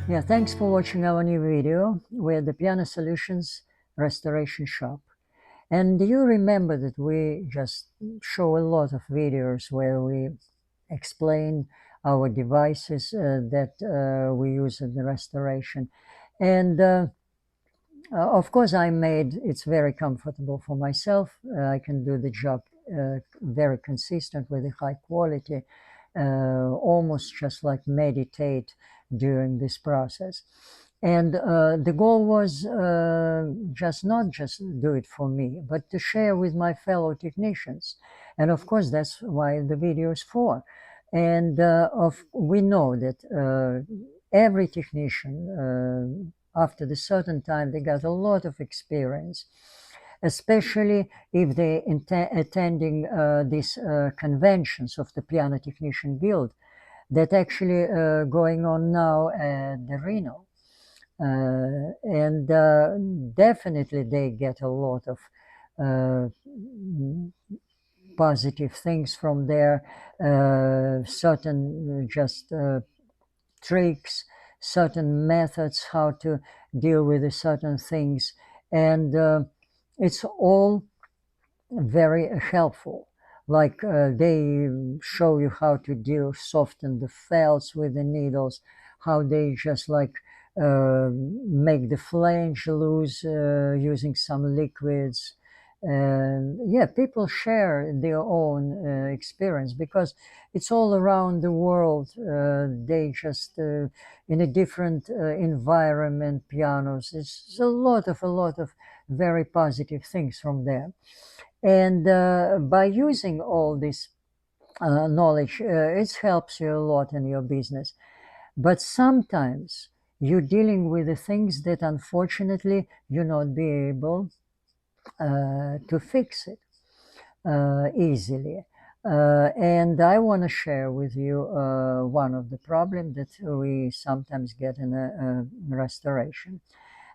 Yeah, thanks for watching our new video. We're the Piano Solutions Restoration Shop. And do you remember that we just show a lot of videos where we explain our devices that we use in the restoration? And of course, I made it's very comfortable for myself. I can do the job very consistent with a high quality, almost just like meditate during this process. And the goal was just not just do it for me, but to share with my fellow technicians. And of course, that's why the video is for. And we know that every technician, after the certain time, they got a lot of experience, especially if they attending these conventions of the Piano Technician Guild that actually going on now at the Reno. And definitely they get a lot of uh, positive things from there, certain just tricks, certain methods how to deal with the certain things, and it's all very helpful. Like they show you how to deal soften the felts with the needles, how they just like make the flange loose using some liquids. And yeah, people share their own experience because it's all around the world. They just in a different environment, pianos. It's a lot of very positive things from there. And by using all this knowledge, it helps you a lot in your business. But sometimes you're dealing with the things that unfortunately you not be able to fix it easily. And I want to share with you one of the problems that we sometimes get in a restoration.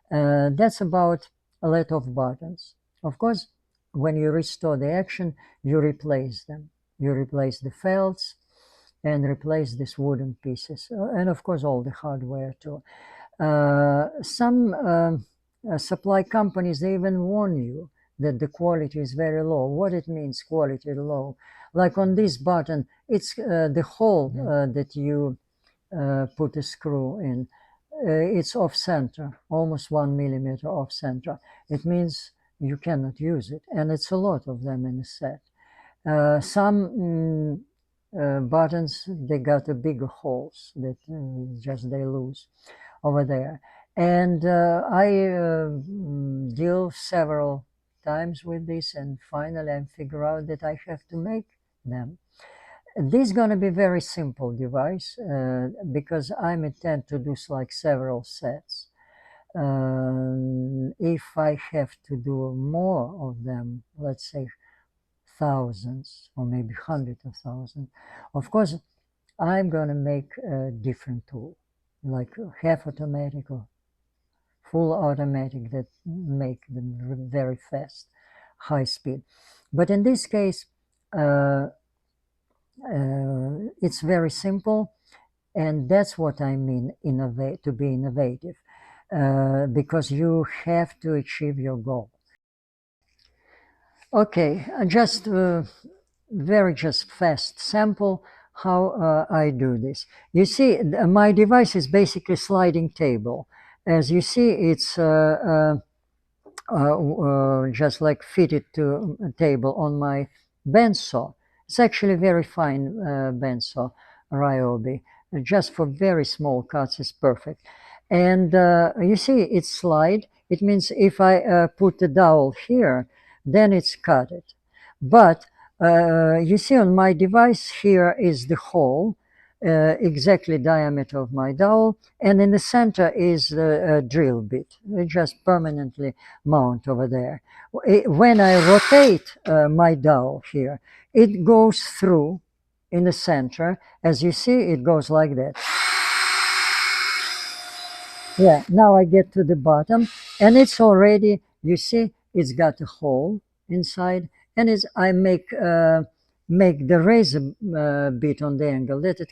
That's about a lot of buttons. Of course, when you restore the action, you replace them. You replace the felts and replace these wooden pieces, and of course all the hardware too. Some supply companies, they even warn you that the quality is very low. What it means, quality low? Like on this button, it's the hole that you put a screw in. It's off center, almost 1 millimeter off center. It means you cannot use it, and it's a lot of them in a set. Some buttons, they got a bigger holes that just they lose over there. And I deal several times with this, and finally I figure out that I have to make them. This is going to be very simple device because I'm intent to do like several sets. If I have to do more of them, let's say thousands or maybe hundreds of thousands, of course I'm going to make a different tool, like half automatic or full automatic that make them very fast, high speed. But in this case, it's very simple, and that's what I mean innovate to be innovative, because you have to achieve your goal. Okay, just very just fast sample how I do this. You see, my device is basically sliding table. As you see, it's just like fitted to a table on my bandsaw. It's actually very fine bandsaw, Ryobi. Just for very small cuts is perfect. And you see, it's slide. It means if I put the dowel here, then it's cut it. But you see on my device here is the hole, exactly diameter of my dowel, and in the center is the drill bit, just permanently mount over there. When I rotate my dowel here, it goes through in the center. As you see, it goes like that. Yeah, now I get to the bottom, and it's already, you see, it's got a hole inside, and I make make the razor bit on the angle, let it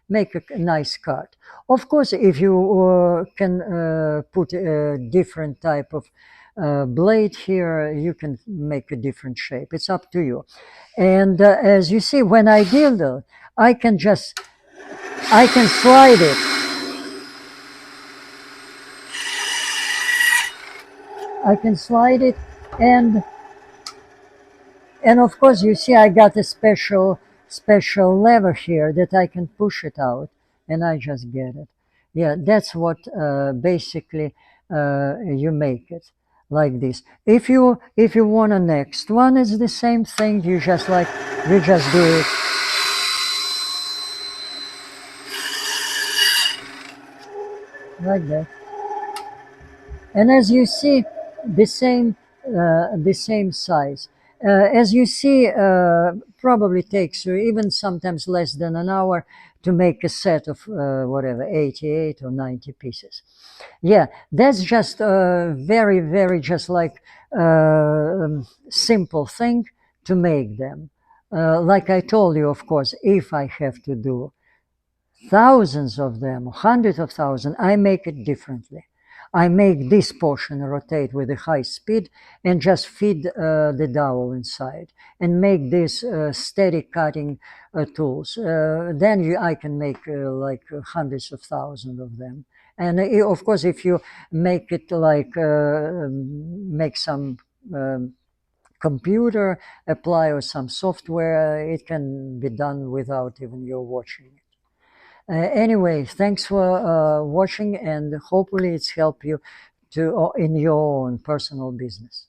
make a nice cut. Of course, if you can put a different type of blade here, you can make a different shape. It's up to you. And as you see, when I dildo, I can just, I can slide it. I can slide it, and of course you see I got a special lever here that I can push it out, and I just get it. Yeah, that's what basically you make it like this. If you want a next one, it's the same thing. You just like, you just do it like that. And as you see, the same size. As you see, probably takes you even sometimes less than an hour to make a set of whatever 88 or 90 pieces. Yeah, that's just a very just like simple thing to make them. Like I told you, of course, if I have to do thousands of them, hundreds of thousands, I make it differently. I make this portion rotate with a high speed and just feed the dowel inside and make this steady cutting tools. Then I can make like hundreds of thousands of them. And of course, if you make it like make some computer apply or some software, it can be done without even you watching. Anyway, thanks for watching, and hopefully it's helped you to in your own personal business.